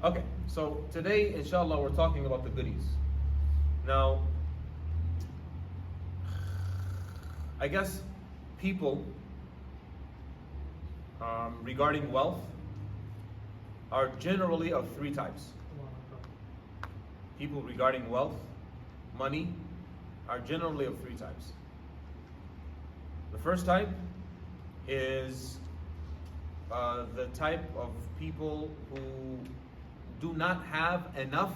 Okay, so today, inshallah, we're talking about the goodies. Now, I guess people regarding wealth are generally of three types. People regarding wealth, money, are generally of three types. The first type is the type of people who do not have enough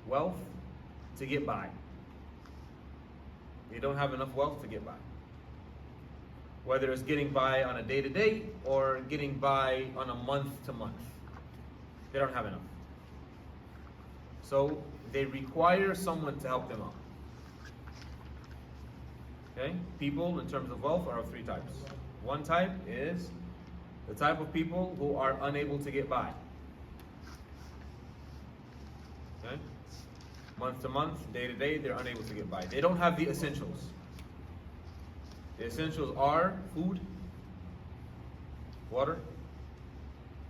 wealth to get by. They don't have enough wealth to get by. Whether it's getting by on a day-to-day or getting by on a month-to-month. They don't have enough. So they require someone to help them out. Okay? People in terms of wealth are of three types. One type is the type of people who are unable to get by. Okay? Month to month, day to day, they're unable to get by. They don't have the essentials. The essentials are food, water,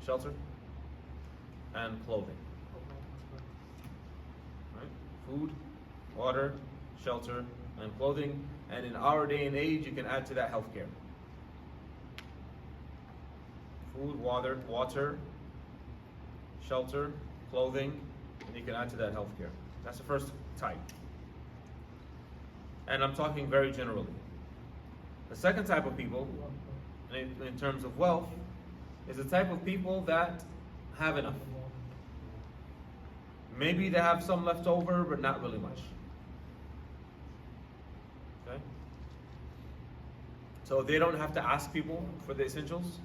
shelter, and clothing. Right? Food, water, shelter, and clothing. And in our day and age, you can add to that healthcare. Food, water, shelter, clothing, and you can add to that healthcare. That's the first type. And I'm talking very generally. The second type of people, in terms of wealth, is the type of people that have enough. Maybe they have some left over, but not really much. Okay? So they don't have to ask people for the essentials.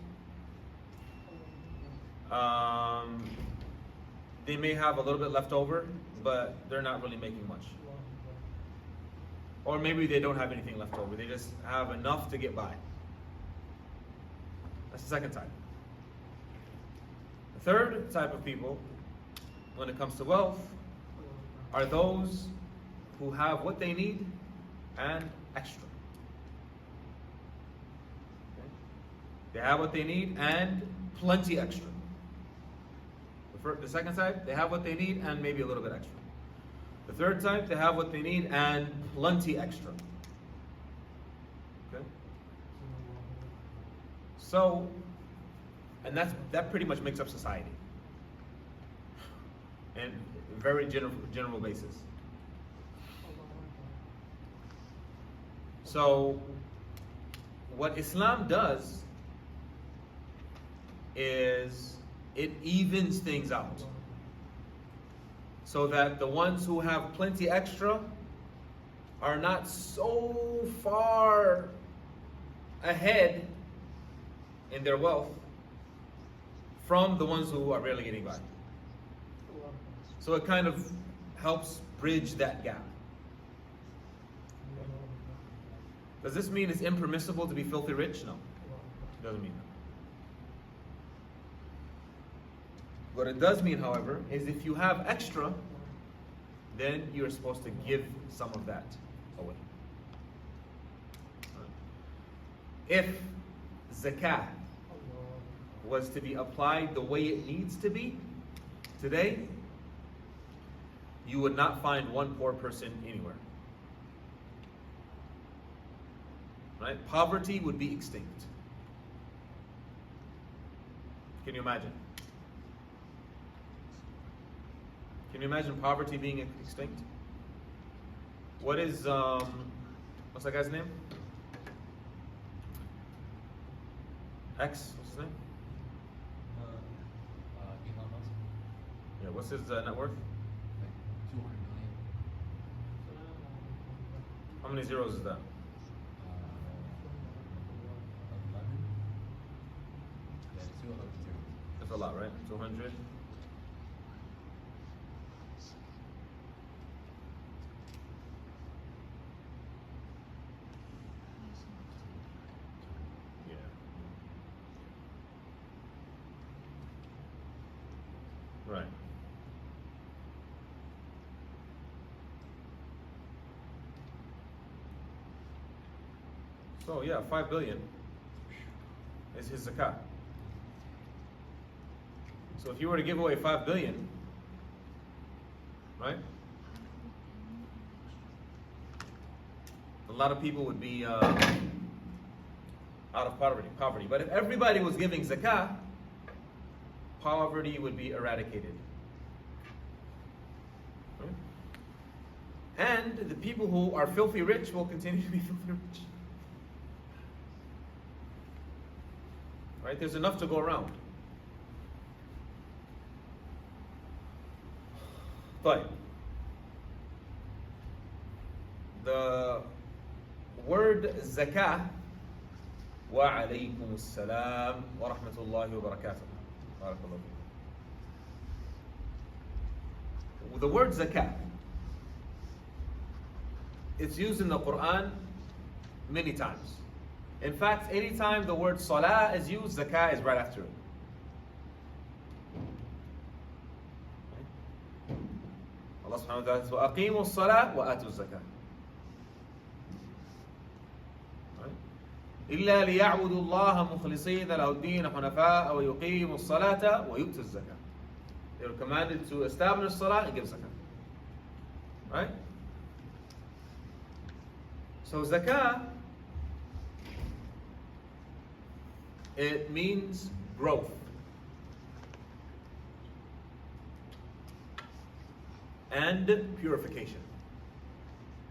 They may have a little bit left over, but they're not really making much. Or maybe they don't have anything left over. They just have enough to get by. That's the second type. The third type of people, when it comes to wealth, are those who have what they need and extra. Okay? They have what they need and plenty extra. The second type, they have what they need and maybe a little bit extra. The third type, they have what they need and plenty extra. Okay? So, and that pretty much makes up society. And very general basis. So, what Islam does is it evens things out. So that the ones who have plenty extra are not so far ahead in their wealth from the ones who are barely getting by. So it kind of helps bridge that gap. Does this mean it's impermissible to be filthy rich? No, it doesn't mean that. What it does mean, however, is if you have extra, then you're supposed to give some of that away. If zakat was to be applied the way it needs to be today, you would not find one poor person anywhere. Right? Poverty would be extinct. Can you imagine? Can you imagine poverty being extinct? What is, what's that guy's name? X, what's his name? Elon Musk. Yeah, what's his net worth? Like 200 million. How many zeros is that? 11? Yeah, 211 zeros. That's a lot, right? 200. Right. So yeah, 5 billion is his zakat. So if you were to give away 5 billion, right? A lot of people would be out of poverty. But if everybody was giving zakah, poverty would be eradicated. Right? And the people who are filthy rich will continue to be filthy rich. Right? There's enough to go around. But the word zakah, wa alaykum as-salam wa rahmatullahi wa barakatuh. Barakallahu fikum. The word zakah, it's used in the Quran many times. In fact, anytime the word salah is used, zakah is right after it. Allah subhanahu wa ta'ala says, وَأَقِيمُوا الصَّلَاةَ وَآتُوا الزَّكَاةَ. إِلَّا لِيَعْبُدُوا اللَّهَ مُخْلِصِينَ لَهُ الدِّينَ حُنَفَاءَ وَيُقِيمُوا الصَّلَاةَ وَيُؤْتُوا الزَّكَاةَ. They were commanded to establish salah and give zakah. Right? So zakah, it means growth. And purification.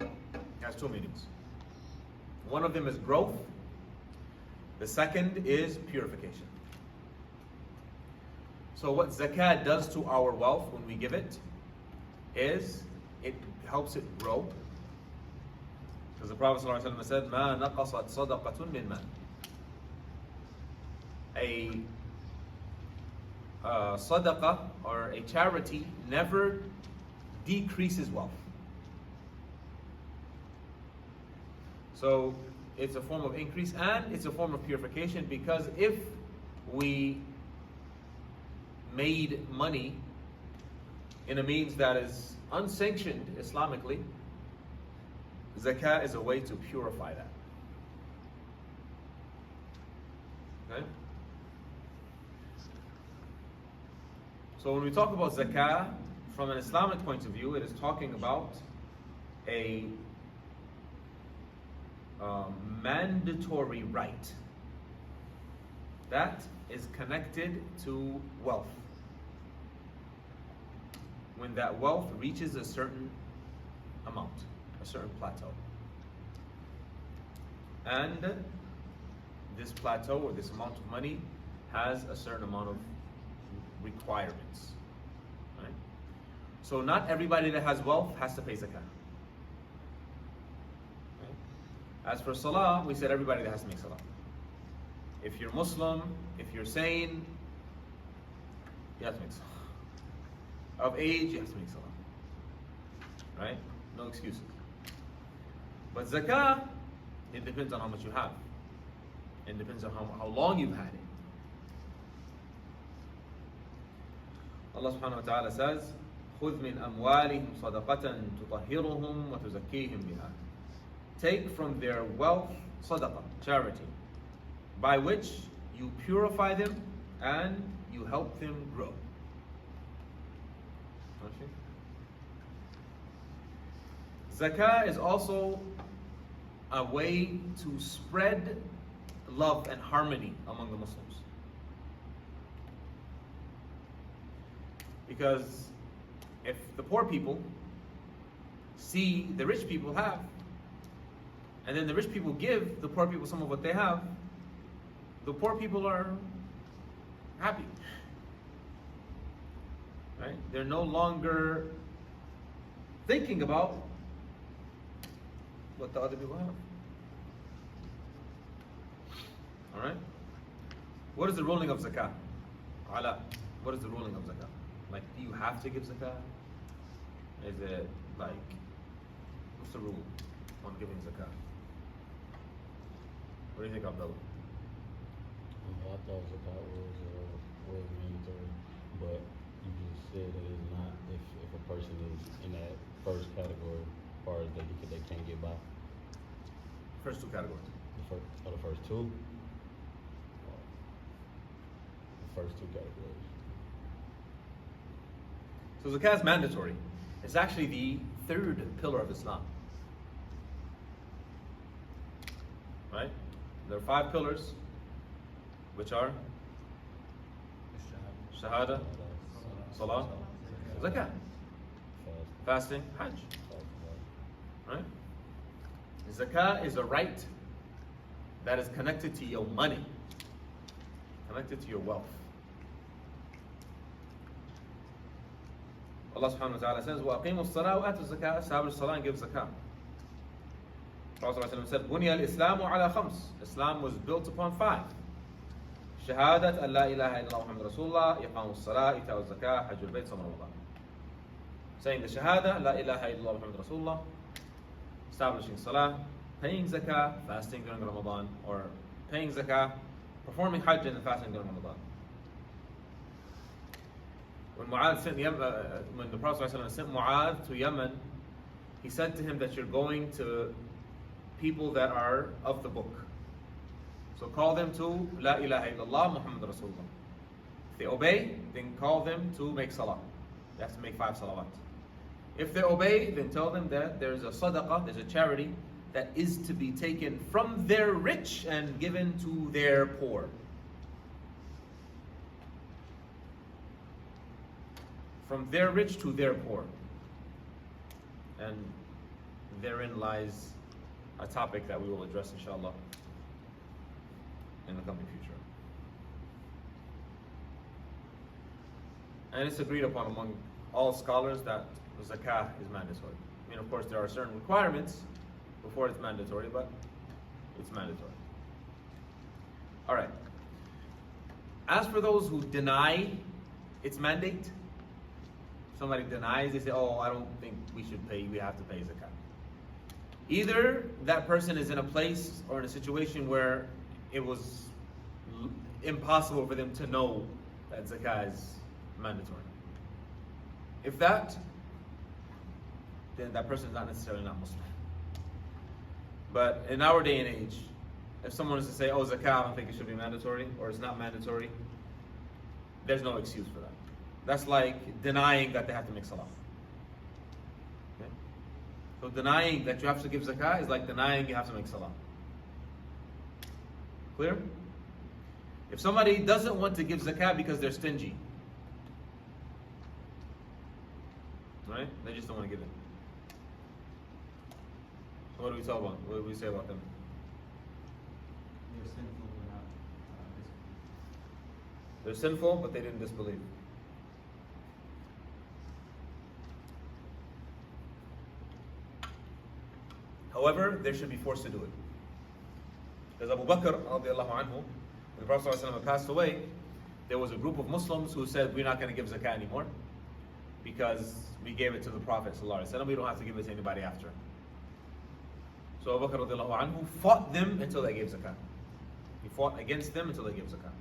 It has two meanings. One of them is growth. The second is purification. So what zakat does to our wealth when we give it is it helps it grow. Because the Prophet ﷺ said, مَا نَقَصَتْ صَدَقَةٌ مِّن مَالٍ. A sadaqah or a charity never decreases wealth. So it's a form of increase and it's a form of purification, because if we made money in a means that is unsanctioned Islamically, zakah is a way to purify that. Okay? So when we talk about zakah, from an Islamic point of view, it is talking about a mandatory right that is connected to wealth. When that wealth reaches a certain amount, a certain plateau. And this plateau or this amount of money has a certain amount of requirements. So not everybody that has wealth has to pay zakah. Okay? As for salah, we said everybody that has to make salah. If you're Muslim, if you're sane, you have to make salah. Of age, you have to make salah. Right? No excuses. But zakah, it depends on how much you have. It depends on how long you've had it. Allah subhanahu wa ta'ala says, خُذْ مِنْ أَمْوَالِهِمْ صَدَقَةً تُطَهِّرُهُمْ وَتُزَكِّيهِمْ بِهَا. Take from their wealth sadaqah, charity, by which you purify them and you help them grow. Okay. Zakah is also a way to spread love and harmony among the Muslims. Because if the poor people see the rich people have, and then the rich people give the poor people some of what they have, the poor people are happy. Right? They're no longer thinking about what the other people have. Alright? What is the ruling of zakah? Ala, what is the ruling of zakah? Like, do you have to give zakah? Is it like, what's the rule on giving zakah? What do you think, Abdullah? I thought zakat was mandatory, but you just said that it's not if a person is in that first category, as far as they can't get by. First two categories. The first two? The first two categories. So zakat is mandatory. It's actually the third pillar of Islam. Right? There are 5 pillars, which are Shahada, Salah, Zakat, fasting, Hajj. Right? Zakat is a right that is connected to your money, connected to your wealth. Allah subhanahu wa ta'ala says, وَأَقِيمُوا الصَّلَاةَ وَآتُوا الزَّكَاةَ, establish salah and give zakah. Prophet said, بُنِيَ الْإِسْلَامُ عَلَى خَمْسٍ. Islam was built upon 5. شهادة أن لا إله إلا الله محمد رسول الله إقام الصلاة إيتاء الزكاة حج البيت صوم رمضان. Saying the shahada لا إله إلا الله محمد رسول الله, establishing salah, paying zakah, fasting during Ramadan, or paying zakah, performing hajj and fasting during Ramadan. When the Prophet ﷺ sent Mu'adh to Yemen, he said to him that you're going to people that are of the book. So call them to La ilaha illallah Muhammad Rasulullah. If they obey, then call them to make salah. They have to make 5 salawat. If they obey, then tell them that there's a sadaqah, there's a charity that is to be taken from their rich and given to their poor. From their rich to their poor. And therein lies a topic that we will address inshallah in the coming future. And it's agreed upon among all scholars that zakah is mandatory. I mean, of course, there are certain requirements before it's mandatory, but it's mandatory. All right. As for those who deny its mandate, somebody denies, they say, oh, I don't think we have to pay zakat. Either that person is in a place or in a situation where it was impossible for them to know that zakah is mandatory. If that, then that person is not necessarily not Muslim. But in our day and age, if someone is to say, oh, zakah, I don't think it should be mandatory, or it's not mandatory, there's no excuse for that. That's like denying that they have to make salah. Okay? So denying that you have to give zakah is like denying you have to make salah. Clear? If somebody doesn't want to give zakah because they're stingy, right? They just don't want to give it. So what do we tell about? What do we say about them? They're sinful, but not They're sinful, but they didn't disbelieve. However, they should be forced to do it. Because Abu Bakr, radiallahu anhu, when the Prophet ﷺ passed away, there was a group of Muslims who said, we're not going to give zakah anymore because we gave it to the Prophet ﷺ, we don't have to give it to anybody after. So Abu Bakr radiallahu anhu fought them until they gave zakah. He fought against them until they gave zakah.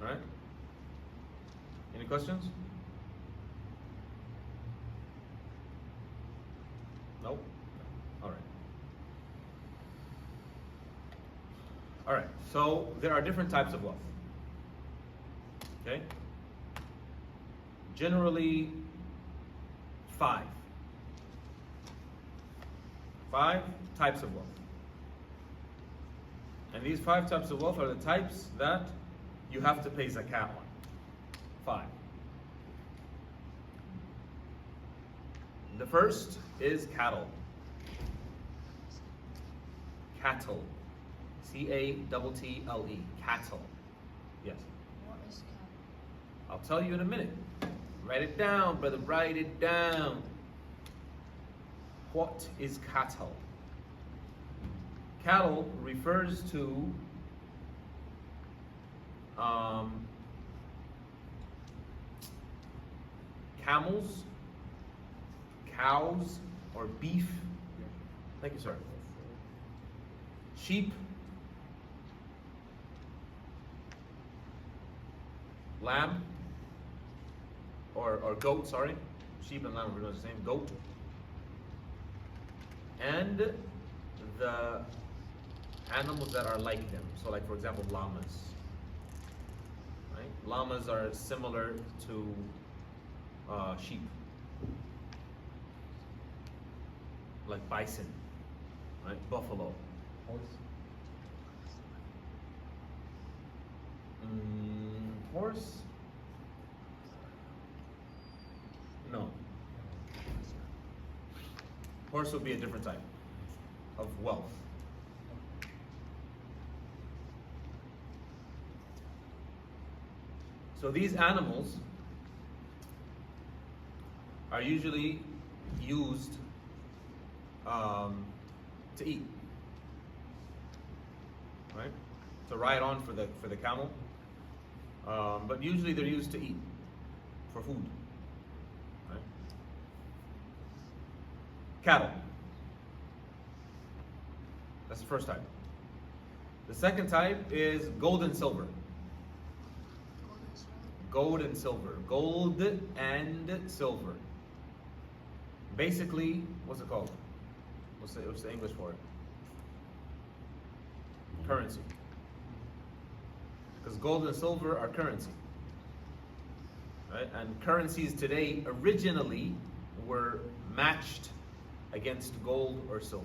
Alright? Any questions? No? Alright. Alright, so there are different types of wealth. Okay? Generally, 5. 5 types of wealth. And these 5 types of wealth are the types that you have to pay zakat on. 5. The first is cattle. Cattle. C-A-T-T-L-E. Cattle. Yes. What is cattle? I'll tell you in a minute. Write it down, brother. Write it down. What is cattle? Cattle refers to camels, cows, or beef. Thank you, sir. Sheep, lamb, or goat, sorry. Sheep and lamb are pretty much the same. Goat. And the animals that are like them. So like, for example, llamas. Right? Llamas are similar to sheep. Like bison, right? Buffalo. Horse. Horse? No. Horse would be a different type of wealth. So these animals are usually used to eat, right? To ride on for the camel, but usually they're used to eat for food, right? Cattle. That's the first type. The second type is gold and silver. Gold and silver. Gold and silver. Basically, what's it called? What's the English for it? Currency. Because gold and silver are currency. Right? And currencies today originally were matched against gold or silver.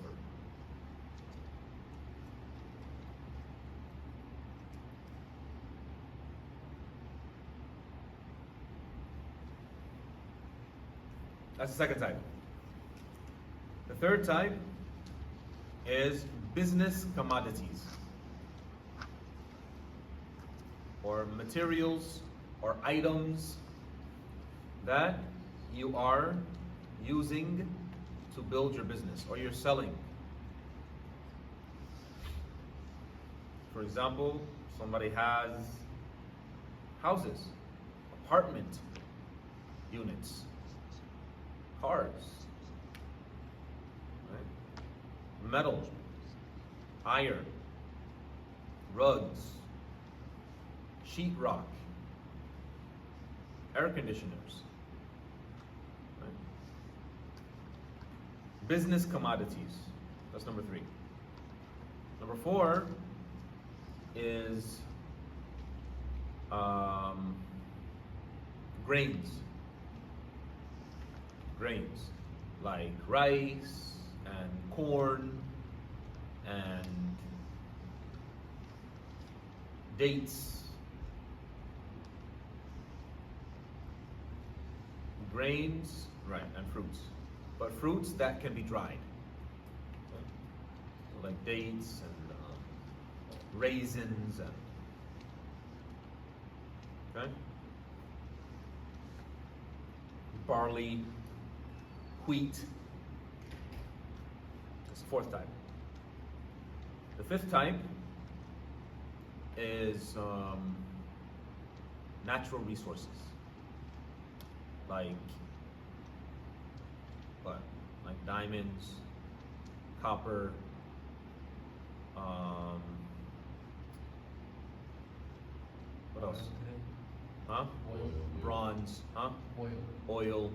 That's the second type. The third type is business commodities, or materials or items that you are using to build your business or you're selling. For example, somebody has houses, apartment units, cars, right? Metal, iron, rugs, sheetrock, air conditioners, right? Business commodities. That's number 3. Number 4 is grains. Grains like rice and corn and dates. Grains, right, and fruits. But fruits that can be dried. Okay? So like dates and raisins and okay? Barley, wheat. That's the 4th type. The 5th type is natural resources. Like what? Like diamonds, copper, what else? Huh? Oil. Bronze, huh? Oil. Oil.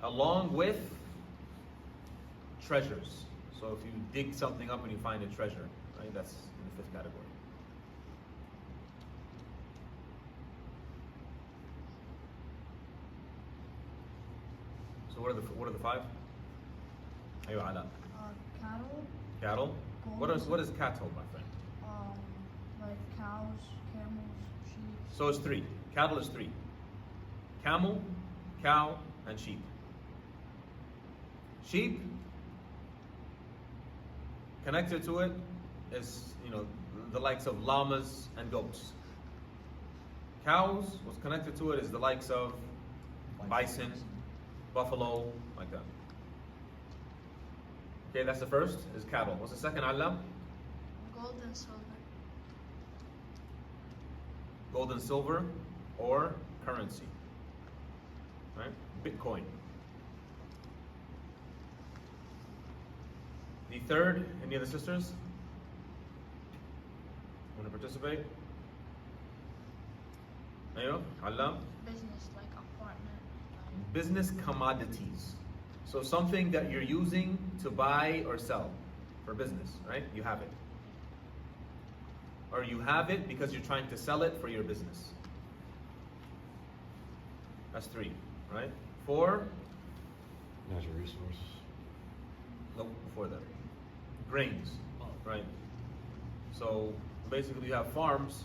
Along with treasures. So if you dig something up and you find a treasure, right? That's in the 5th category. So what are the 5? Ayo, Ala. Cattle. Cattle. What is cattle, my friend? Like cows, camels, sheep. So it's 3. Cattle is 3. Camel, cow, and sheep. Sheep, connected to it is, the likes of llamas and goats. Cows, what's connected to it is the likes of bison, buffalo, like that. Okay, that's the first, is cattle. What's the second, Allah? Gold and silver. Gold and silver, or currency. Right? Bitcoin. The third, any other sisters? Want to participate? Ayo, Allah. Business, like apartment. Business commodities. So something that you're using to buy or sell for business, right? You have it. Or you have it because you're trying to sell it for your business. That's 3, right? 4, Natural resources. nope, before that. Grains, right? So basically you have farms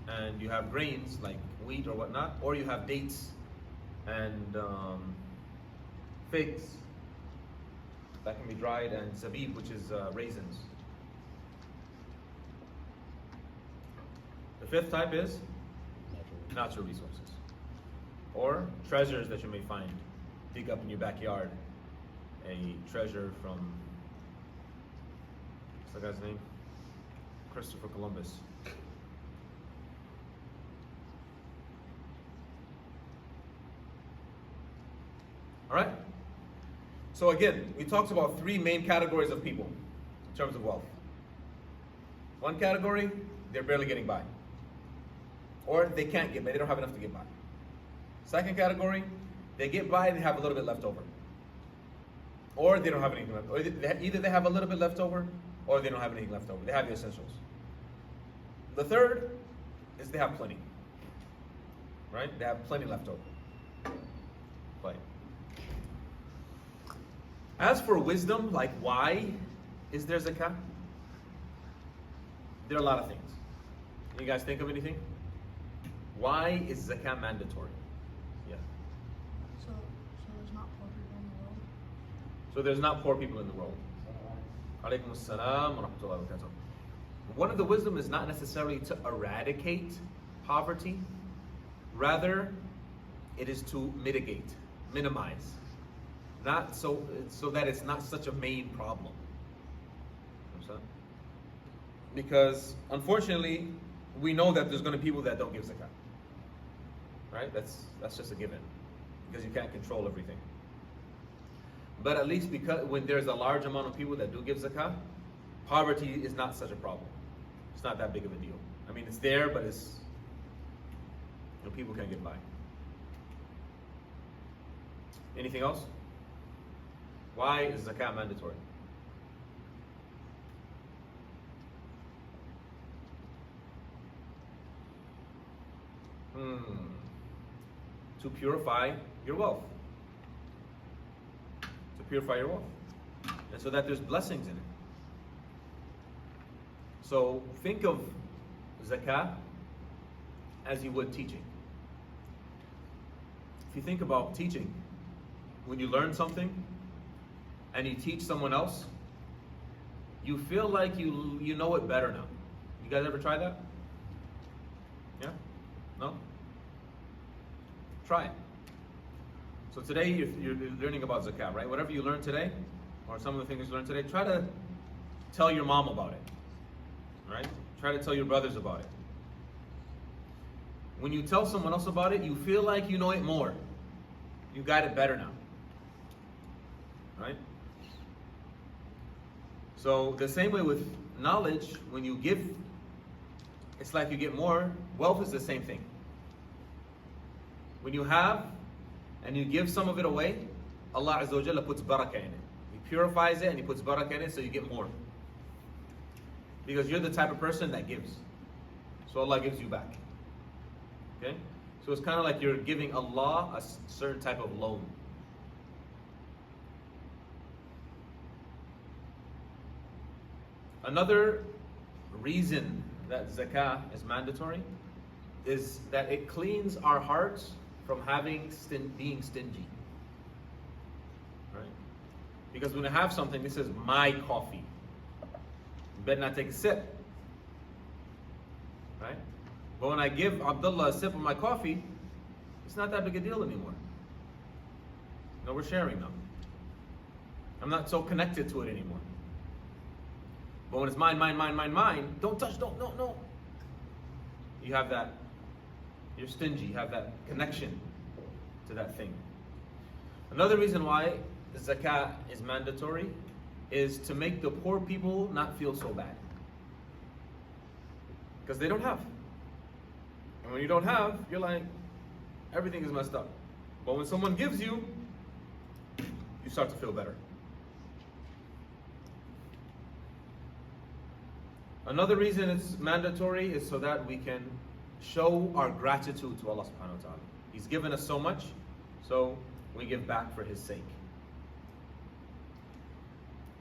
and you have grains like wheat or whatnot, or you have dates and figs that can be dried, and zabib, which is raisins. The 5th type is natural resources, or treasures that you may find. Dig up in your backyard a treasure from, what's the guy's name? Christopher Columbus. All right? So again, we talked about 3 main categories of people in terms of wealth. One category, they're barely getting by. Or they can't get by, they don't have enough to get by. Second category, they get by and they have a little bit left over. Or they don't have anything left. Or either they have a little bit left over, or they don't have anything left over. They have the essentials. The third is they have plenty. Right? They have plenty left over. Plenty. As for wisdom, like why is there zakat? There are a lot of things. You guys think of anything? Why is zakat mandatory? Yeah. So there's not poor people in the world. So there's not poor people in the world. Alaykum assalam wa rahmatullahi wa barakatuh. One of the wisdom is not necessarily to eradicate poverty. Rather, it is to mitigate, minimize. Not so that it's not such a main problem. Because unfortunately, we know that there's going to be people that don't give zakat. Right? That's just a given. Because you can't control everything. But at least because when there's a large amount of people that do give zakat, poverty is not such a problem. It's not that big of a deal. I mean, it's there, but it's, people can't get by. Anything else? Why is zakat mandatory? To purify your wealth. To purify your wealth. And so that there's blessings in it. So think of zakat as you would teaching. If you think about teaching, when you learn something and you teach someone else, you feel like you know it better now. You guys ever try that? Yeah? No? Try it. So today you're learning about zakat, right? Whatever you learned today, or some of the things you learned today, try to tell your mom about it. Right? Try to tell your brothers about it. When you tell someone else about it, you feel like you know it more. You got it better now. Right? So the same way with knowledge, when you give, it's like you get more. Wealth is the same thing. When you have and you give some of it away, Allah Azza wa Jalla puts barakah in it. He purifies it and He puts barakah in it so you get more. Because you're the type of person that gives. So Allah gives you back. Okay? So it's kind of like you're giving Allah a certain type of loan. Another reason that zakah is mandatory is that it cleans our hearts from being stingy. Right? Because when I have something, this is my coffee. You better not take a sip. Right? But when I give Abdullah a sip of my coffee, it's not that big a deal anymore. No, we're sharing now. I'm not so connected to it anymore. But when it's mine, don't touch, no. You have that, you're stingy, you have that connection to that thing. Another reason why zakat is mandatory is to make the poor people not feel so bad. Because they don't have. And when you don't have, you're like, everything is messed up. But when someone gives you, you start to feel better. Another reason it's mandatory is so that we can show our gratitude to Allah subhanahu wa ta'ala. He's given us so much, So we give back for his sake.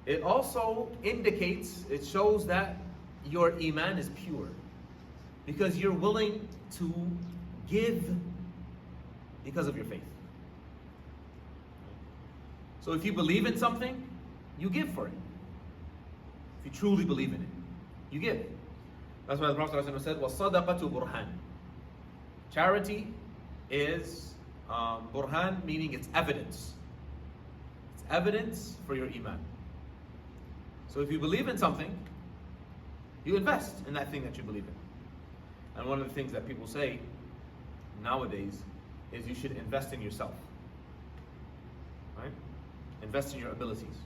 It also indicates, it shows that your iman is pure, because you're willing to give because of your faith. So if you believe in something, you give for it. If you truly believe in it, you give. That's why the Prophet ﷺ said, وَالصَّدَقَةُ burhan. Charity is burhan, meaning it's evidence. It's evidence for your iman. So if you believe in something, you invest in that thing that you believe in. And one of the things that people say nowadays is you should invest in yourself. Right? Invest in your abilities.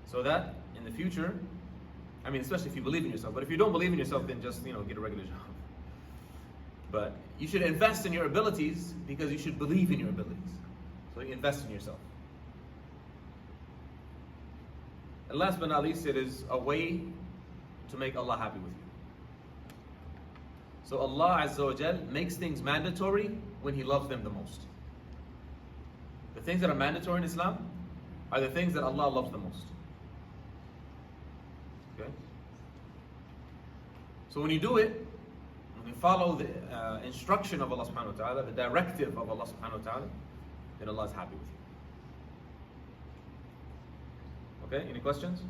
So that in the future, I mean, especially if you believe in yourself, but if you don't believe in yourself, then just, get a regular job. But you should invest in your abilities because you should believe in your abilities. So you invest in yourself. And last but not least, it is a way to make Allah happy with you. So Allah Azza wa Jal makes things mandatory when He loves them the most. The things that are mandatory in Islam are the things that Allah loves the most. Okay? So when you do it, when you follow the instruction of Allah subhanahu wa ta'ala, the directive of Allah subhanahu wa ta'ala, then Allah is happy with you. Okay, any questions?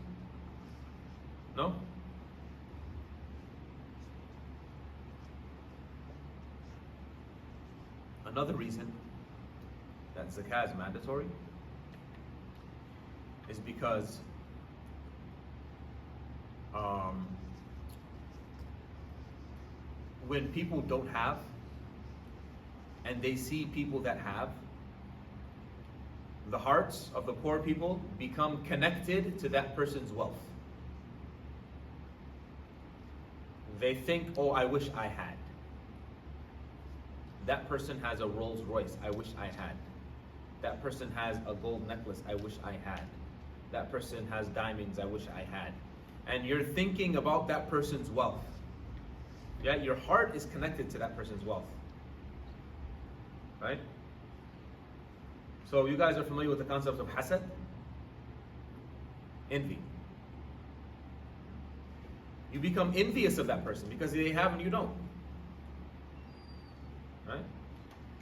No? Another reason that zakah is mandatory is because when people don't have and they see people that have, the hearts of the poor people become connected to that person's wealth. They think, oh, I wish I had. That person has a Rolls Royce, I wish I had. That person has a gold necklace, I wish I had. That person has diamonds, I wish I had. And you're thinking about that person's wealth. Yeah, your heart is connected to that person's wealth. Right? So you guys are familiar with the concept of hasad? Envy. You become envious of that person because they have and you don't. Right?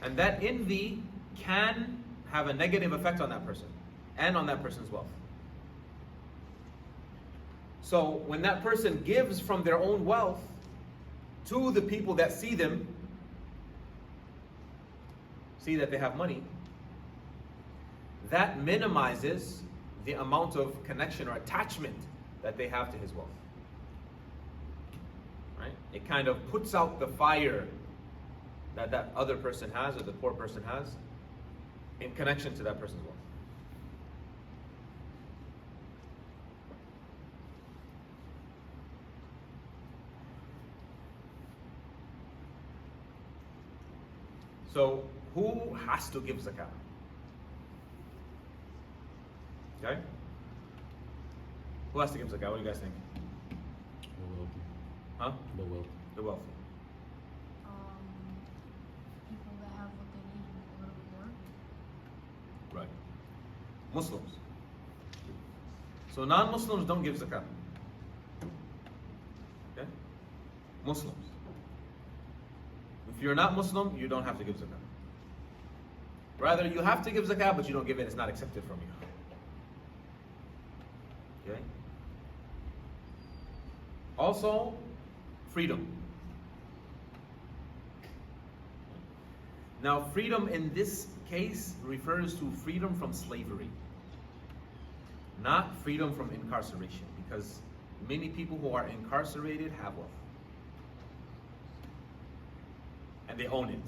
And that envy can have a negative effect on that person and on that person's wealth. So when that person gives from their own wealth to the people that see them, see that they have money, that minimizes the amount of connection or attachment that they have to his wealth. Right? It kind of puts out the fire that that other person has or the poor person has in connection to that person's wealth. So, who has to give zakah? Okay? Who has to give zakah? What do you guys think? The wealthy. Huh? The wealthy. The wealthy. People that have what they need a little bit more. Right. Muslims. So non-Muslims don't give zakah. Okay? Muslims. If you're not Muslim, you don't have to give zakah. Rather, you have to give zakah, but you don't give it, it's not accepted from you. Okay? Also, freedom. Now, freedom in this case refers to freedom from slavery, not freedom from incarceration, because many people who are incarcerated have wealth. And they own it.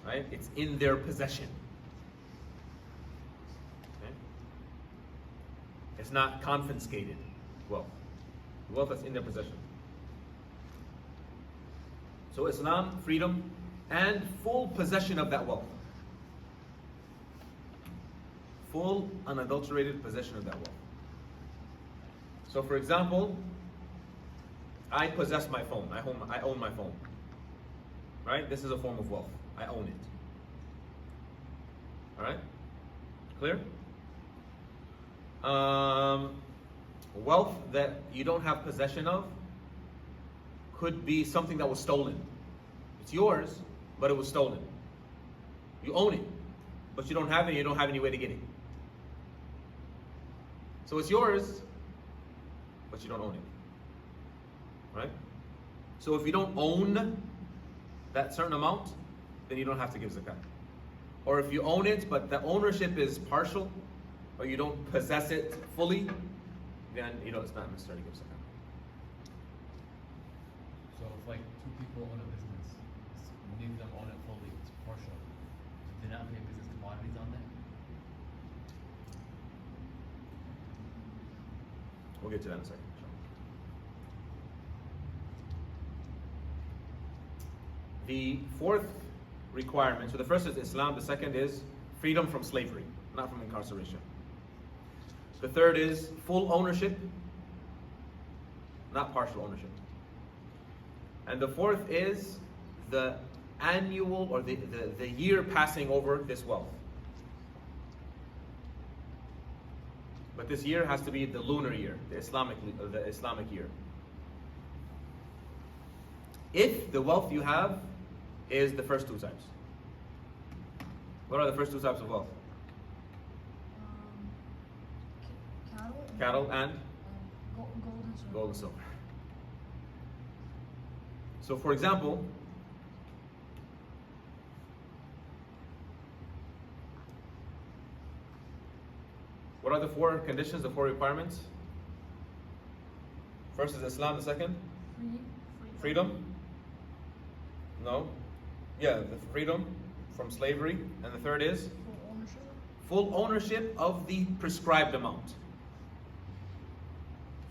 Right? It's in their possession. Okay? It's not confiscated wealth. Wealth that's in their possession. So Islam, freedom, and full possession of that wealth. Full, unadulterated possession of that wealth. So for example, I possess my phone. I own my phone. Right? This is a form of wealth. I own it. Alright? Clear? Wealth that you don't have possession of could be something that was stolen. It's yours, but it was stolen. You own it, but you don't have it, you don't have any way to get it. So it's yours, but you don't own it. Right? So if you don't own that certain amount, then you don't have to give zakat. Or if you own it, but the ownership is partial, or you don't possess it fully, then it's not necessary to give zakat. So if like two people own a business, neither of them own it fully, it's partial. Do they not pay business commodities on that? We'll get to that in a second. The fourth requirement, so the first is Islam, the second is freedom from slavery, not from incarceration. The third is full ownership, not partial ownership. And the fourth is the annual or the year passing over this wealth. But this year has to be the lunar year, the Islamic year. If the wealth you have is the first two types. What are the first two types of wealth? Cattle and gold and silver. gold and silver. So for example, what are the four conditions, the four requirements? First is Islam, the second? Freedom? No. Yeah, the freedom from slavery. And the third is? Full ownership. Full ownership of the prescribed amount.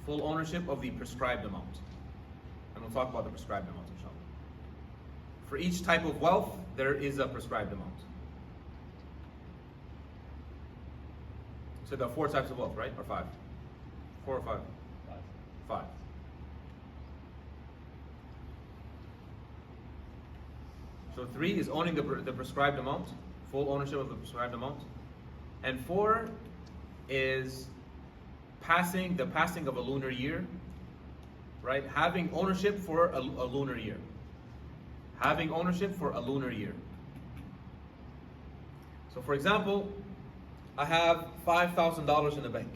Full ownership of the prescribed amount. And we'll talk about the prescribed amount, inshallah. For each type of wealth, there is a prescribed amount. So there are four types of wealth, right? Or five? Four or five? Five. So three is owning the prescribed amount, full ownership of the prescribed amount. And four is the passing of a lunar year, right? Having ownership for a lunar year. Having ownership for a lunar year. So for example, I have $5,000 in the bank,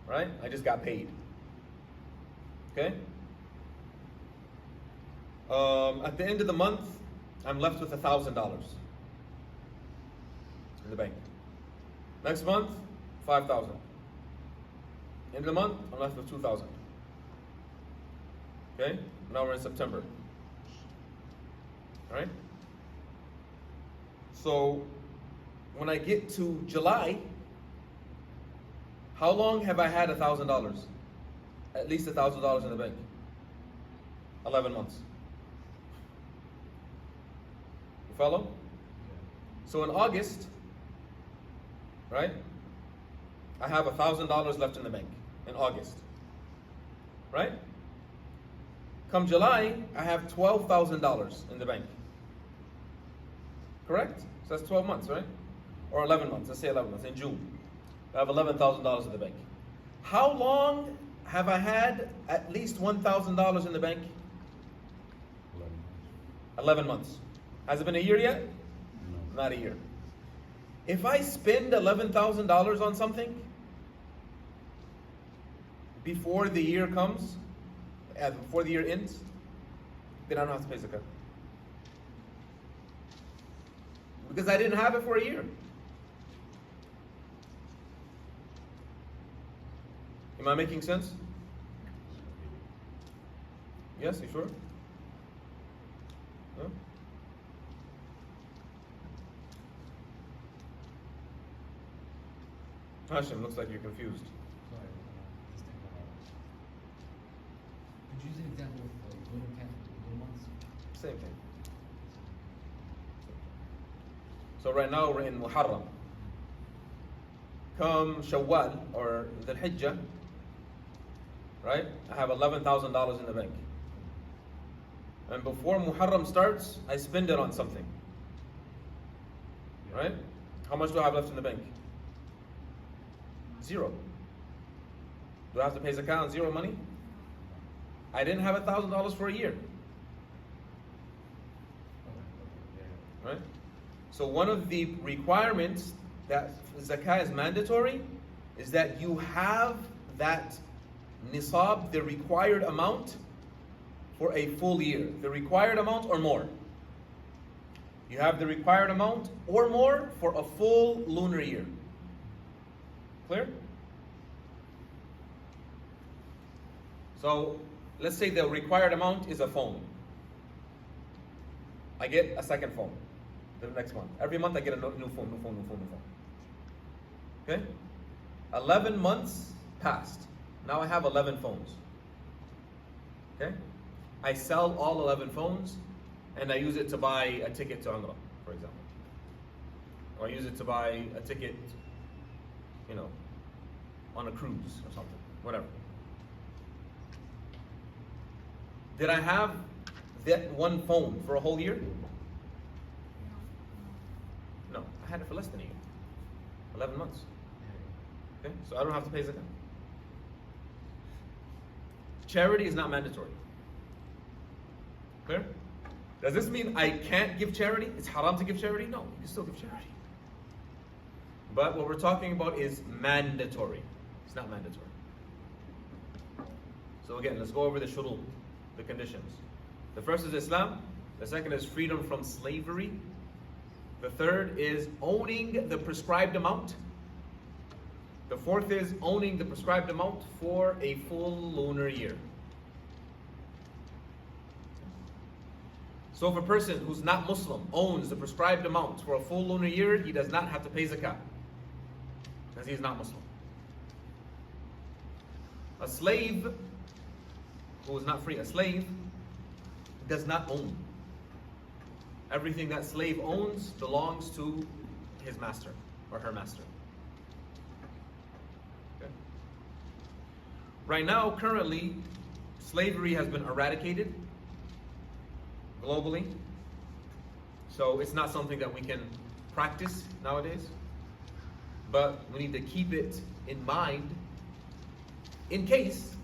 right? I just got paid. Okay? At the end of the month, I'm left with $1,000 in the bank. Next month, 5,000. End of the month, I'm left with 2,000. Okay? Now we're in September. All right? So when I get to July, how long have I had $1,000? At least $1,000 in the bank. 11 months. You follow? So in August, right? I have $1,000 left in the bank in August. Right? Come July, I have $12,000 in the bank. Correct? So that's 12 months, right? Or 11 months. Let's say 11 months. In June, I have $11,000 in the bank. How long have I had at least $1,000 in the bank? 11 months. Has it been a year yet? No. Not a year. If I spend $11,000 on something before the year comes, before the year ends, then I don't have to pay zakat. Because I didn't have it for a year. Am I making sense? Yes, you sure? No? Hashim, looks like you're confused. Sorry, just think about it. Could you use an example of lunar months? Same thing. So right now we're in Muharram. Come Shawwal or Dhul Hijjah, right? I have $11,000 in the bank. And before Muharram starts, I spend it on something. Right? How much do I have left in the bank? Zero. Do I have to pay zakat on zero money? I didn't have $1,000 for a year. Right? So one of the requirements that zakat is mandatory is that you have that nisab, the required amount, for a full year. The required amount or more. You have the required amount or more for a full lunar year. Clear? So let's say the required amount is a phone. I get a second phone the next month. Every month I get a new phone. Okay? 11 months passed. Now I have 11 phones. Okay? I sell all 11 phones and I use it to buy a ticket to Umrah, for example. Or I use it to buy a ticket, on a cruise or something, whatever. Did I have that one phone for a whole year? No, I had it for less than a year. 11 months. Okay, so I don't have to pay zakat. Charity is not mandatory. Clear? Does this mean I can't give charity? It's haram to give charity? No, you can still give charity. But what we're talking about is mandatory. It's not mandatory. So again, let's go over the shurut, the conditions. The first is Islam. The second is freedom from slavery. The third is owning the prescribed amount. The fourth is owning the prescribed amount for a full lunar year. So if a person who's not Muslim owns the prescribed amount for a full lunar year, he does not have to pay zakat, because he is not Muslim. A slave who is not free, a slave does not own. Everything that slave owns belongs to his master or her master. Okay. Right now, currently, slavery has been eradicated globally. So it's not something that we can practice nowadays. But we need to keep it in mind in case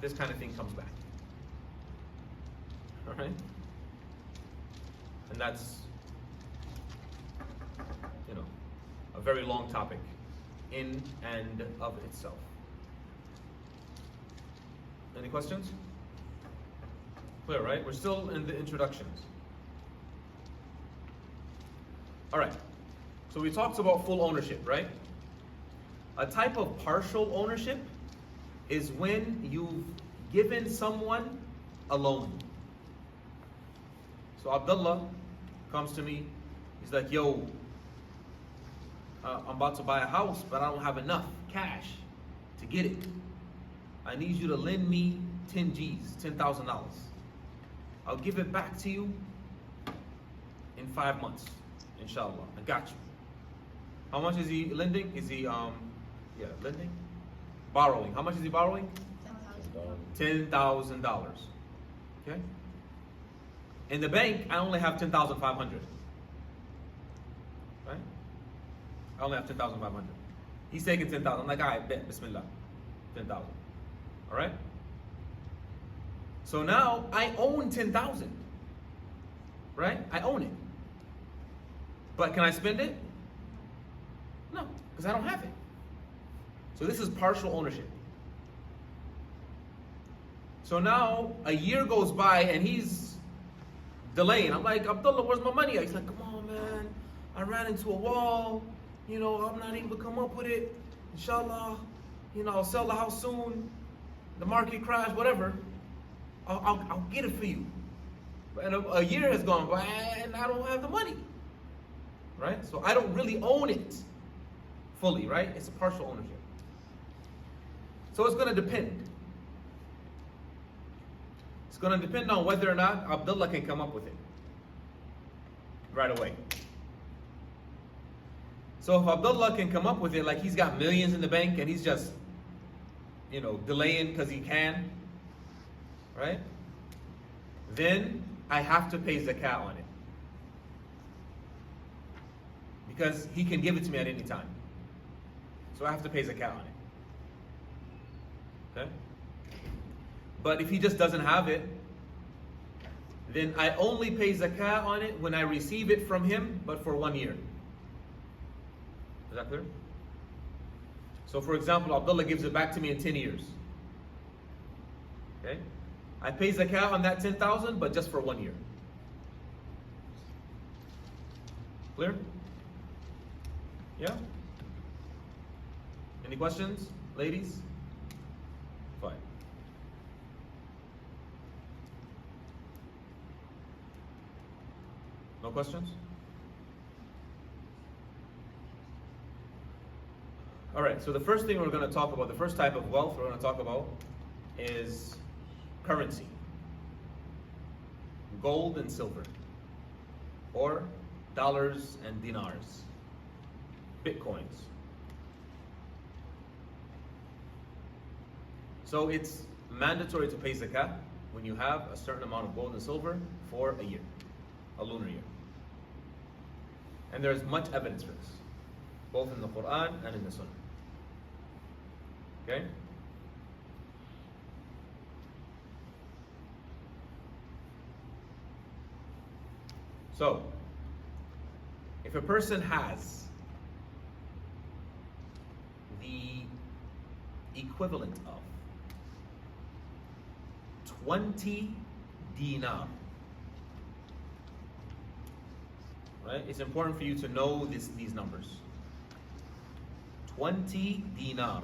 this kind of thing comes back. All right? And that's, a very long topic in and of itself. Any questions? Clear, right? We're still in the introductions. All right. So we talked about full ownership, right? A type of partial ownership is when you've given someone a loan. So Abdullah comes to me. He's like, yo, I'm about to buy a house, but I don't have enough cash to get it. I need you to lend me 10 G's, $10,000. I'll give it back to you in 5 months, inshallah. I got you. How much is he lending? Is he, lending? Borrowing. How much is he borrowing? $10,000. Okay? In the bank, I only have 10,500. Right? I only have 10,500. He's taking 10,000. I'm like, all right, bet, bismillah. 10,000. All right? So now I own 10,000. Right? I own it. But can I spend it? No, because I don't have it. So this is partial ownership. So now a year goes by and he's delaying. I'm like, Abdullah, where's my money? He's like, come on, man. I ran into a wall. I'm not able to come up with it. Inshallah, I'll sell the house soon. The market crash, whatever. I'll get it for you. And a year has gone by and I don't have the money. Right? So I don't really own it fully, right? It's a partial ownership. So it's going to depend. It's going to depend on whether or not Abdullah can come up with it right away. So if Abdullah can come up with it, like he's got millions in the bank and he's just, delaying because he can, right? Then I have to pay zakat on it. because he can give it to me at any time. So I have to pay zakat on it. Okay? But if he just doesn't have it, then I only pay zakat on it when I receive it from him, but for 1 year. Is that clear? So for example, Abdullah gives it back to me in 10 years. Okay? I pay zakat on that 10,000, but just for 1 year. Clear? Yeah? Any questions, ladies? Fine. No questions? All right, so the first thing we're going to talk about, the first type of wealth we're going to talk about is currency. Gold and silver. Or dollars and dinars. Bitcoins. So it's mandatory to pay zakat when you have a certain amount of gold and silver for a year, a lunar year. And there's much evidence for this, both in the Quran and in the Sunnah. Okay? So, if a person has the equivalent of 20 dinar, right? It's important for you to know these numbers. 20 dinar.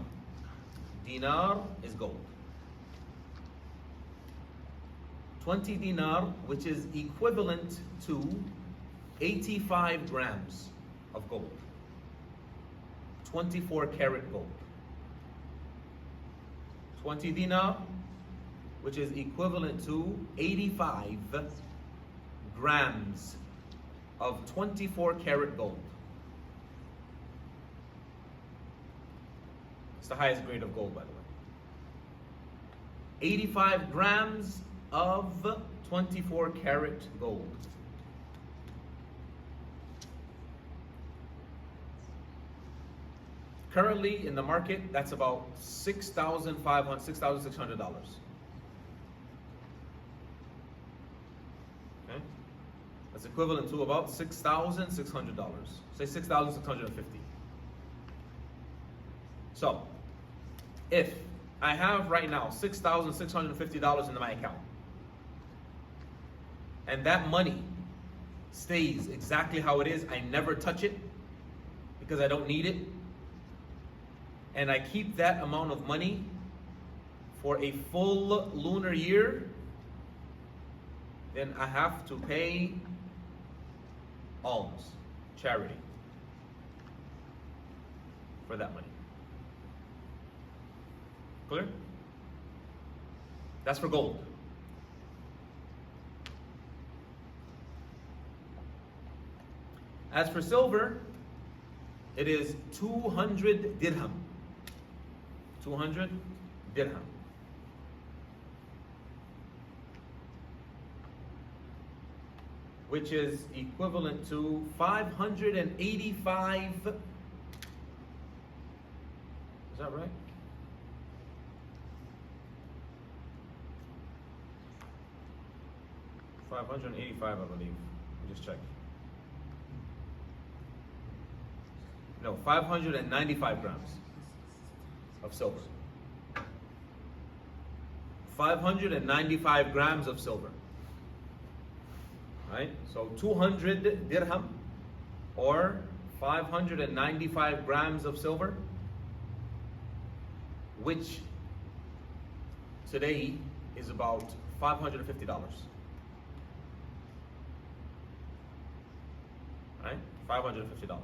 Dinar is gold. 20 dinar, which is equivalent to 85 grams of gold. 24 karat gold. 20 dinar, which is equivalent to 85 grams of 24 karat gold. It's the highest grade of gold, by the way. 85 grams of 24 karat gold. Currently in the market, that's about $6,600. Okay? That's equivalent to about $6,600. Say $6,650. So, if I have right now $6,650 in my account, and that money stays exactly how it is, I never touch it because I don't need it, and I keep that amount of money for a full lunar year, then I have to pay alms, charity, for that money. Clear? That's for gold. As for silver, it is 200 dirham. 200 dirham. Which is equivalent to 585. Is that right? $585, I believe. Let me just check. No, 595 grams of silver. 595 grams of silver. Right? So 200 dirham or 595 grams of silver, which today is about $550. Right? $550.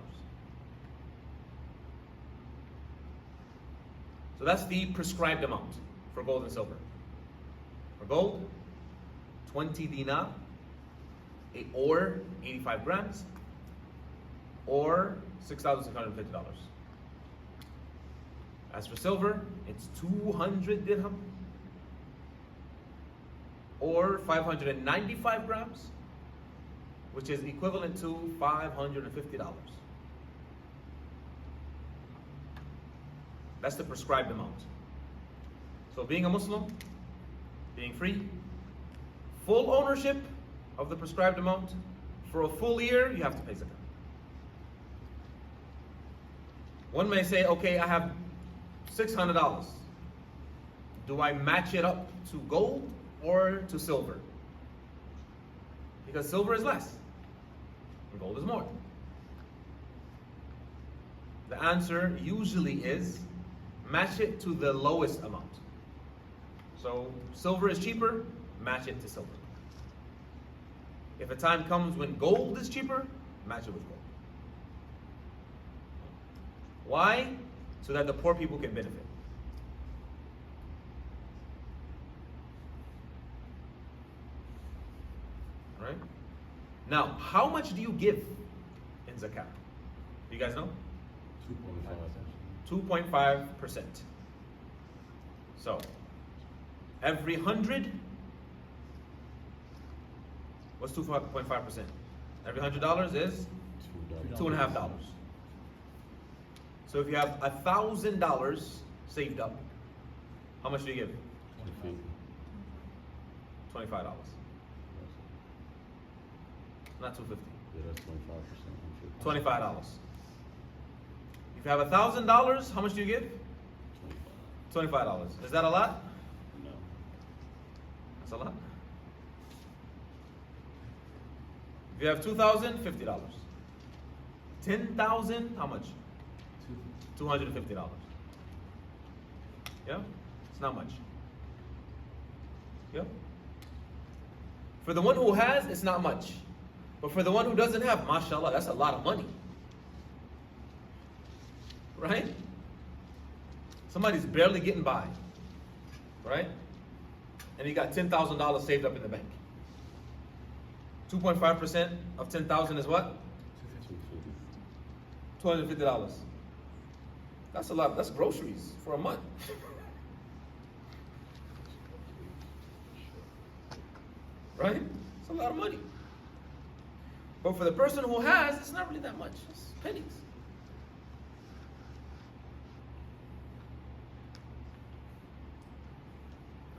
So that's the prescribed amount for gold and silver. For gold, 20 dinar, or 85 grams, or $6,650. As for silver, it's 200 dirham, or 595 grams, which is equivalent to $550. That's the prescribed amount. So being a Muslim, being free, full ownership of the prescribed amount, for a full year, you have to pay zakat. One may say, okay, I have $600. Do I match it up to gold or to silver? Because silver is less, and gold is more. The answer usually is match it to the lowest amount. So silver is cheaper, match it to silver. If a time comes when gold is cheaper, match it with gold. Why? So that the poor people can benefit. All right? Now, how much do you give in zakat? Do you guys know? 2.5. 2.5%. So, every 100, what's 2.5%? Every $100 is $2.50. So if you have $1,000 saved up, how much do you give? $25. Not $2.50. Yeah, that's 25%. $25. If you have $1,000, how much do you give? $25. Is that a lot? No. That's a lot. If you have $2,000, $50. $10,000, how much? $250. Yeah? It's not much. Yeah? For the one who has, it's not much. But for the one who doesn't have, mashallah, that's a lot of money. Right? Somebody's barely getting by. Right? And he got $10,000 saved up in the bank. 2.5% of 10,000 is what? $250. That's a lot. That's groceries for a month. Right? It's a lot of money. But for the person who has, it's not really that much. It's pennies.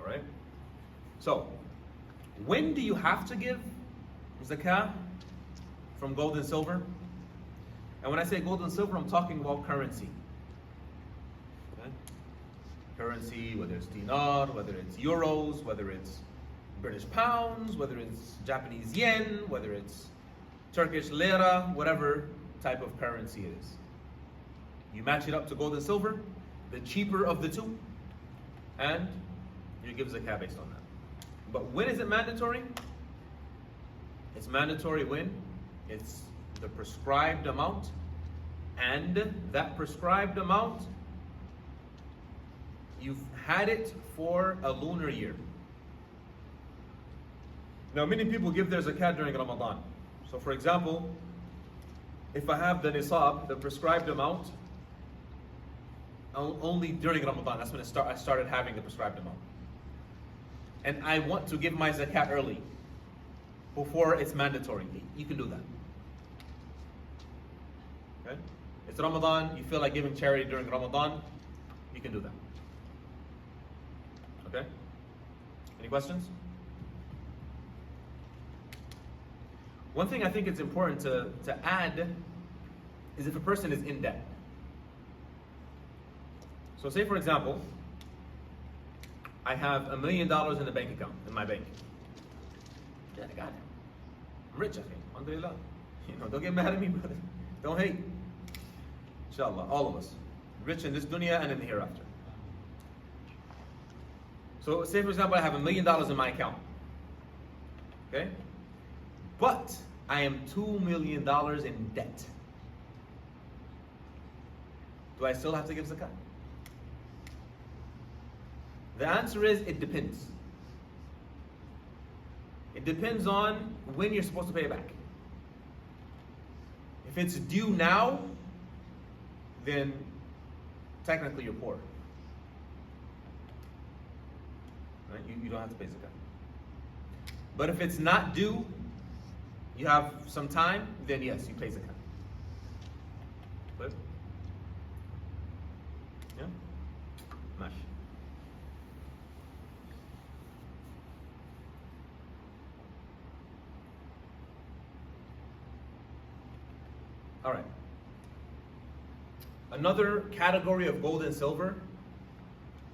All right? So, when do you have to give zakah from gold and silver? And when I say gold and silver, I'm talking about currency. Okay? Currency, whether it's dinar, whether it's euros, whether it's British pounds, whether it's Japanese yen, whether it's Turkish lira, whatever type of currency it is. You match it up to gold and silver, the cheaper of the two, and you give zakah based on that. But when is it mandatory? It's mandatory when it's the prescribed amount, and that prescribed amount, you've had it for a lunar year. Now, many people give their zakat during Ramadan. So, for example, if I have the nisab, the prescribed amount, only during Ramadan, that's when I started having the prescribed amount. And I want to give my zakat early, before it's mandatory. You can do that. Okay? It's Ramadan, you feel like giving charity during Ramadan, you can do that. Okay? Any questions? One thing I think it's important to add is if a person is in debt. So say for example, I have $1 million in the bank account, in my bank. Yeah, I got it. I'm rich, I think. Alhamdulillah. Don't get mad at me, brother. Don't hate. Inshallah, all of us. Rich in this dunya and in the hereafter. So say for example, I have $1 million in my account. Okay? But I am $2 million in debt. Do I still have to give zakat? The answer is, it depends. It depends on when you're supposed to pay it back. If it's due now, then technically you're poor. Right? You don't have to pay zakat. But if it's not due, you have some time, then yes, you pay zakat. But, yeah? All right. Another category of gold and silver,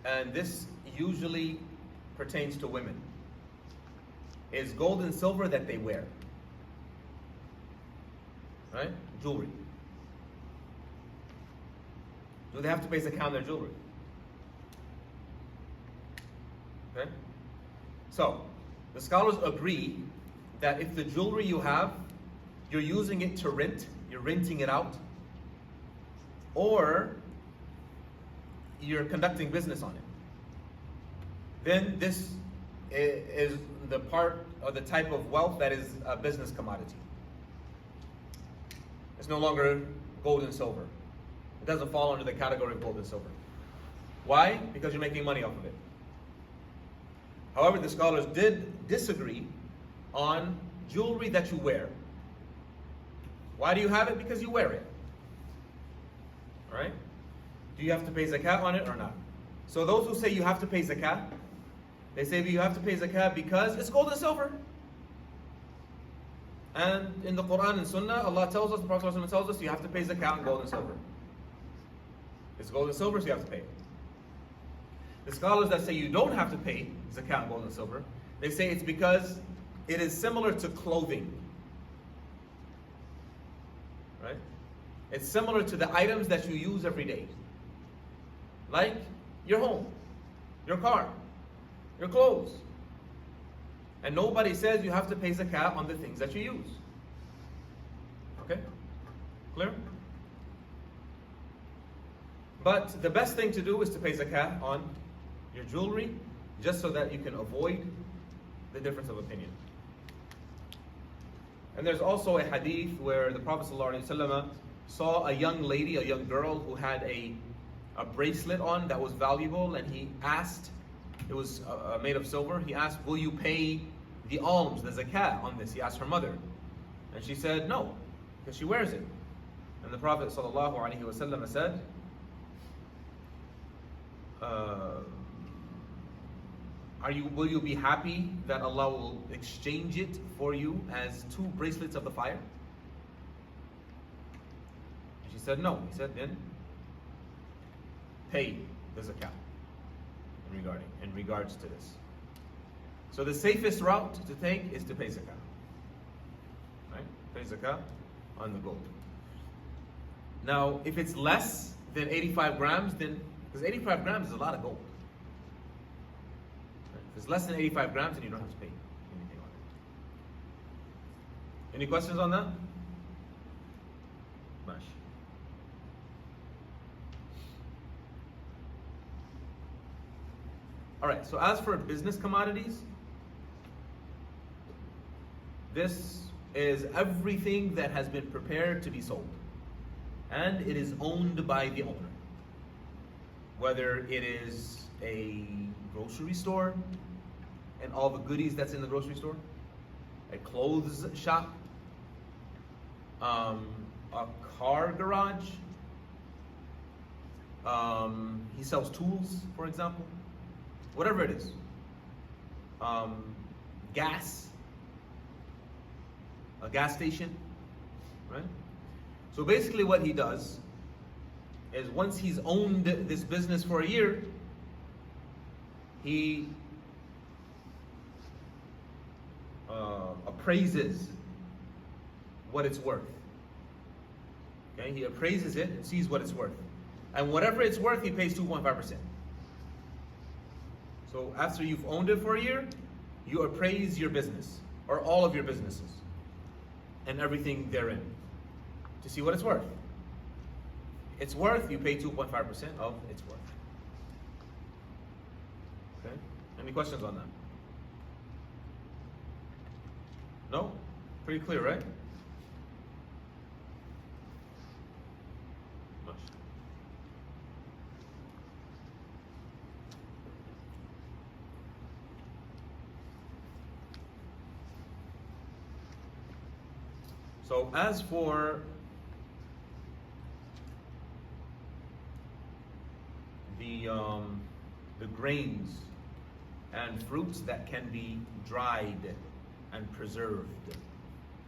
and this usually pertains to women, is gold and silver that they wear. Right? Jewelry. Do they have to pay zakat on their jewelry? Okay? So, the scholars agree that if the jewelry you have, you're using it to rent, you're renting it out, or you're conducting business on it, then this is the part or the type of wealth that is a business commodity. It's no longer gold and silver. It doesn't fall under the category of gold and silver. Why? Because you're making money off of it. However, the scholars did disagree on jewelry that you wear. Why do you have it? Because you wear it. Alright? Do you have to pay zakat on it or not? So those who say you have to pay zakat, they say that you have to pay zakat because it's gold and silver. And in the Quran and Sunnah, Allah tells us, the Prophet ﷺ tells us, you have to pay zakat on gold and silver. It's gold and silver, so you have to pay it. The scholars that say you don't have to pay zakat on gold and silver, they say it's because it is similar to clothing. Right? It's similar to the items that you use every day. Like your home, your car, your clothes. And nobody says you have to pay zakat on the things that you use. Okay? Clear? But the best thing to do is to pay zakat on your jewelry, just so that you can avoid the difference of opinion. And there's also a hadith where the Prophet ﷺ saw a young lady, a young girl who had a bracelet on that was valuable, and he asked, it was made of silver, he asked, will you pay the alms, the zakat on this? He asked her mother. And she said no, because she wears it. And the Prophet ﷺ said, will you be happy that Allah will exchange it for you as 2 bracelets of the fire? She said no. He said, then pay the zakat in regards to this. So the safest route to take is to pay zakat. Right? Pay zakat on the gold. Now, if it's less than 85 grams, then, because 85 grams is a lot of gold. If it's less than 85 grams, then you don't have to pay anything on it. Any questions on that? Mash. Alright, so as for business commodities, this is everything that has been prepared to be sold. And it is owned by the owner. Whether it is a grocery store and all the goodies that's in the grocery store, a clothes shop, a car garage, he sells tools, for example, whatever it is, gas, a gas station, right? So basically what he does is once he's owned this business for a year, he appraises what it's worth. Okay, he appraises it and sees what it's worth. And whatever it's worth, he pays 2.5%. So after you've owned it for a year, you appraise your business, or all of your businesses, and everything therein, to see what it's worth. It's worth, you pay 2.5% of its worth. Okay? Any questions on that? No? Pretty clear, right? Much. So as for the grains and fruits that can be dried and preserved.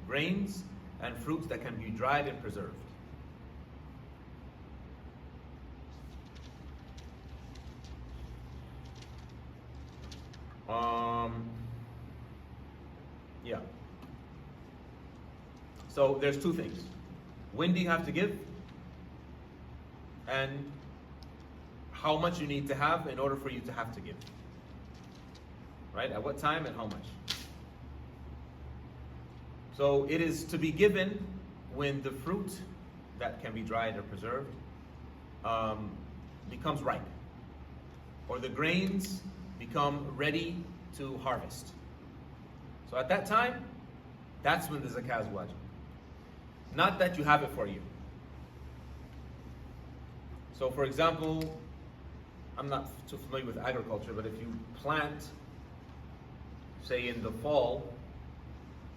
Grains and fruits that can be dried and preserved. Yeah. So there's two things. When do you have to give? And how much you need to have in order for you to have to give. Right? At what time and how much. So it is to be given when the fruit that can be dried or preserved becomes ripe, or the grains become ready to harvest. So at that time, that's when the zakah is wajib. Not that you have it for you. So for example, I'm not too familiar with agriculture, but if you plant, say in the fall,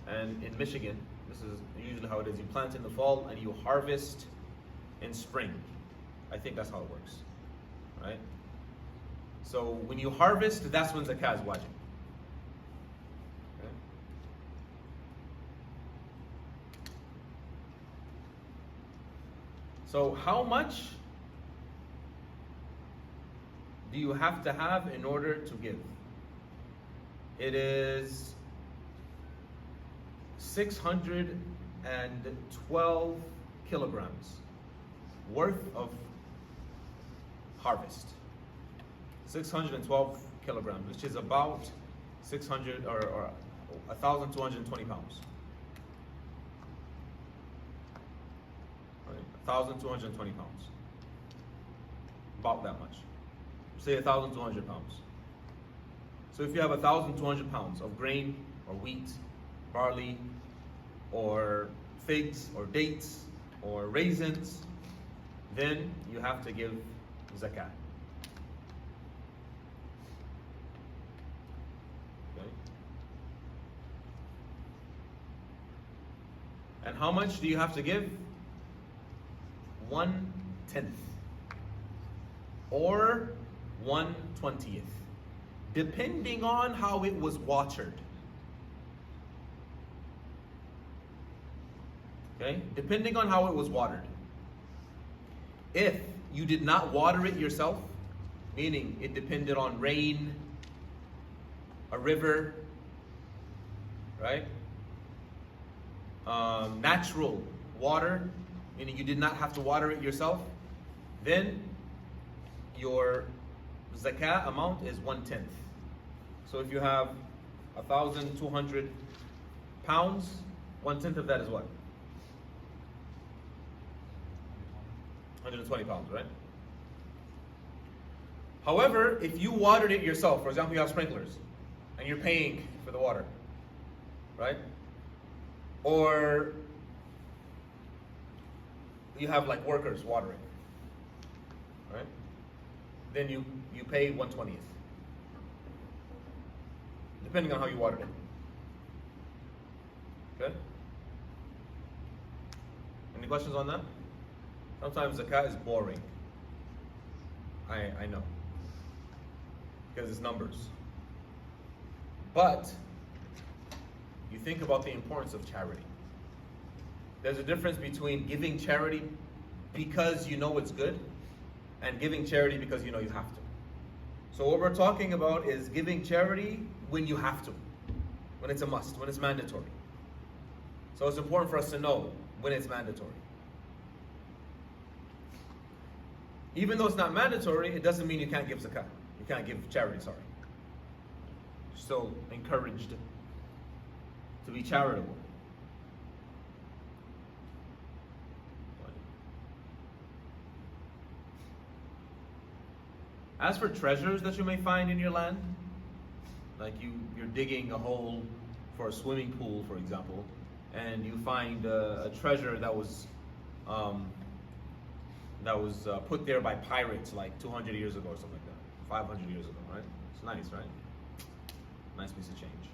and in Michigan, this is usually how it is, you plant in the fall and you harvest in spring. I think that's how it works, right? So when you harvest, that's when zakah is wajib. Okay? So how much do you have to have in order to give? It is 612 kilograms worth of harvest. 612 kilograms, which is about 600 or 1,220 pounds. Right? 1,220 pounds. About that much. Say 1,200 pounds. So if you have 1,200 pounds of grain or wheat, barley, or figs, or dates, or raisins, then you have to give zakat. Okay? And how much do you have to give? 1/10 or 1/20, depending on how it was watered. Okay? Depending on how it was watered. If you did not water it yourself, meaning it depended on rain, a river, right? Natural water, meaning you did not have to water it yourself, then your zakah amount is 1/10. So if you have 1,200 pounds, 1/10 of that is what? 120 pounds, right? However, if you watered it yourself, for example, you have sprinklers and you're paying for the water, right? Or you have like workers watering, right? Then you pay 1/20, depending on how you watered it. Okay? Any questions on that? Sometimes zakat is boring. I know. Because it's numbers. But you think about the importance of charity. There's a difference between giving charity because you know it's good and giving charity because you know you have to. So what we're talking about is giving charity when you have to, when it's a must, when it's mandatory. So it's important for us to know when it's mandatory. Even though it's not mandatory, it doesn't mean you can't give zakat. You can't give charity, sorry. So encouraged to be charitable. As for treasures that you may find in your land, like you're digging a hole for a swimming pool, for example, and you find a treasure that was put there by pirates like 200 years ago or something like that, 500 years ago, right? It's nice, right? Nice piece of change.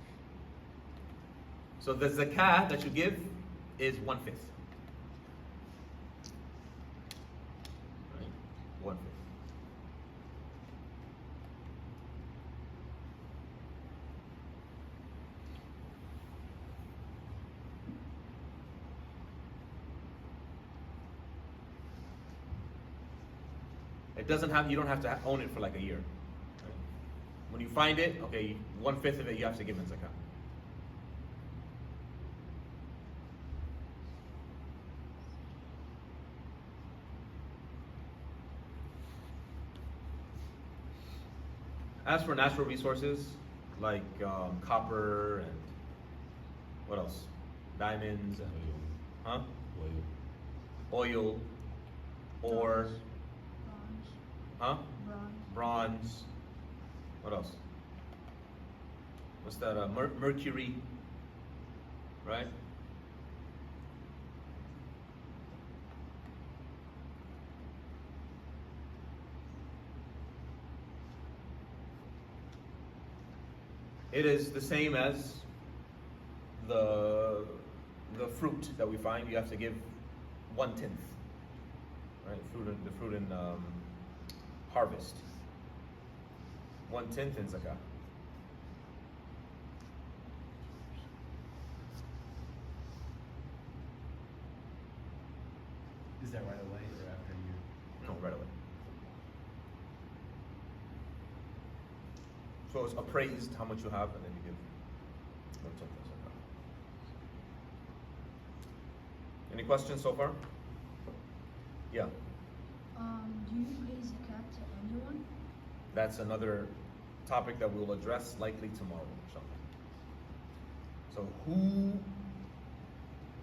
So the zakat that you give is 1/5. Right? 1/5. It doesn't have, you don't have to own it for like a year. Right? When you find it, okay, 1/5 of it you have to give in zakat. As for natural resources, like copper and what else? Diamonds and huh? Oil, ore, Bronze. huh? Bronze. Bronze. What else? What's that? Mercury, right? It is the same as the fruit that we find. You have to give 1/10, right? The fruit in harvest. 1/10 in zakah. Is that right away or after you? No, right away. So it's appraised how much you have, and then you give 1/10 in zakah. Any questions so far? Yeah. Do you pay zakat to anyone? That's another topic that we'll address likely tomorrow, inshallah. So who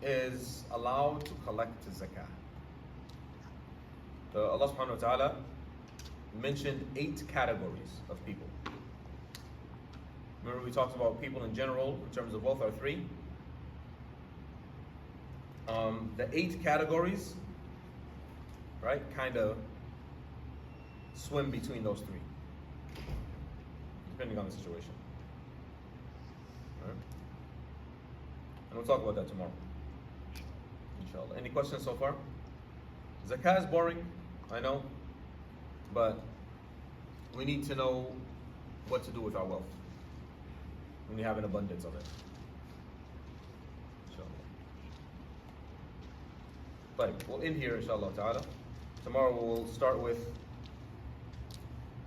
is allowed to collect zakah? Allah subhanahu wa ta'ala mentioned 8 categories of people. Remember we talked about people in general in terms of wealth are 3. The 8 categories, right, kind of swim between those 3. Depending on the situation. All right? And we'll talk about that tomorrow. Inshallah. Any questions so far? Zakah is boring, I know, but we need to know what to do with our wealth when we have an abundance of it. Inshallah. But we'll end here, inshallah ta'ala. Tomorrow we'll start with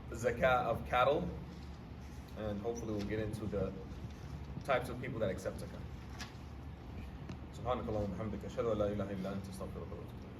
the zakah of cattle, and hopefully we'll get into the types of people that accept zakah. سبحانك اللهم وبحمدك أشهد أن لا إله إلا أنت أستغفرك وأتوب إليك.